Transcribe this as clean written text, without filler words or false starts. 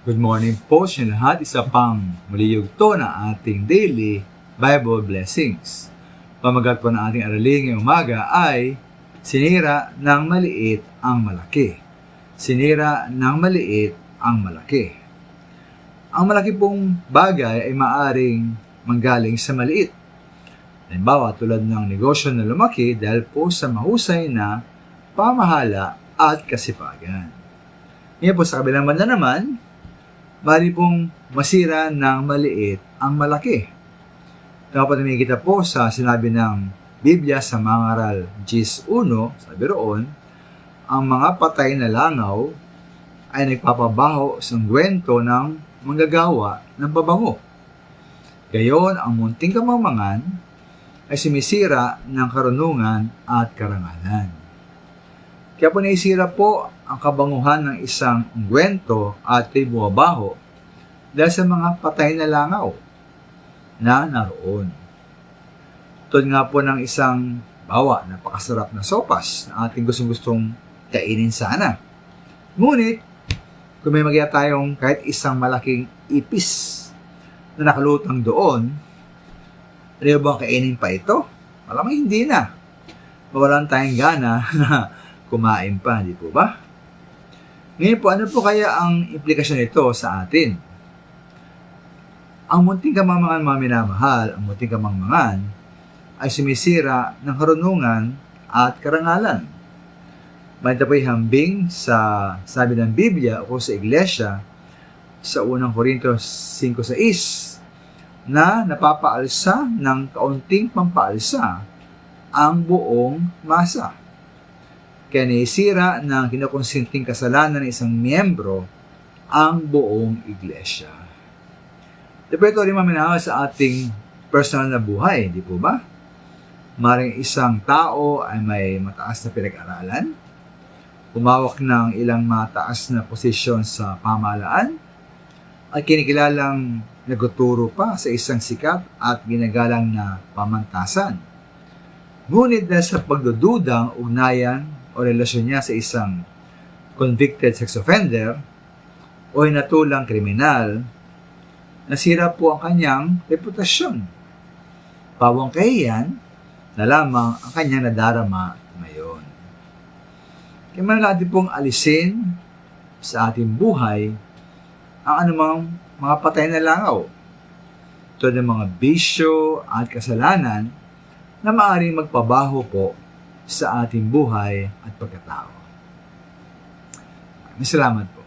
Good morning po sa lahat. Isa pang muli yugto na ating daily Bible blessings. Pamagat po ng ating aralin ngayong umaga ay sinira ng maliit ang malaki. Sinira ng maliit ang malaki. Ang malaki pong bagay ay maaring manggaling sa maliit. Halimbawa, tulad ng negosyo na lumaki dahil po sa mahusay na pamahala at kasipagan. Ngayon po sa kabilang banda naman, bali pong masira ng maliit ang malaki. Dapat kita po sa sinabi ng Biblia sa Mangaral 10:1, sabi roon, ang mga patay na langaw ay nagpapabaho sa gwento ng manggagawa ng pabango. Gayon, ang munting kamangmangan ay sumisira ng karunungan at karangalan. Kaya po naisira po ang kabanguhan ng isang ungwento at ay bumabaho dahil sa mga patay na langaw na naroon. Tulad nga po ng isang napakasarap na sopas na ating gustong-gustong kainin sana. Ngunit, kung may magaya tayong kahit isang malaking ipis na nakalutang doon, ano bang kainin pa ito? Malamang hindi na. Mawalan tayong gana na kumain pa, di po ba? Ngayon po, ano po kaya ang implikasyon nito sa atin? Ang munting kamangmangan, mga minamahal, ang munting kamangmangan ay sumisira ng karunungan at karangalan. Ito po ay hambing sa sabi ng Biblia o sa Iglesia sa unang Korintios 5:6 na napapaalsa ng kaunting pampaalsa ang buong masa. Kaya naisira ng kinukonsinting kasalanan ng isang miyembro ang buong iglesia. Ito rin maminahal sa ating personal na buhay, di po ba? Maring isang tao ay may mataas na pinag-aralan, humawak ng ilang mataas na posisyon sa pamahalaan, at kinikilalang nagtuturo pa sa isang sikat at ginagalang na pamantasan. Ngunit dahil sa pagdududang ugnayan o relasyon niya sa isang convicted sex offender o natulang kriminal, nasira po ang kanyang reputasyon. Pawang kahiyan na lamang ang kanyang nadarama ngayon. Kaya man natin pong alisin sa ating buhay ang anumang mga patay na langaw, tulad ng mga bisyo at kasalanan na maaaring magpabaho po sa ating buhay at pagkatao. Salamat po.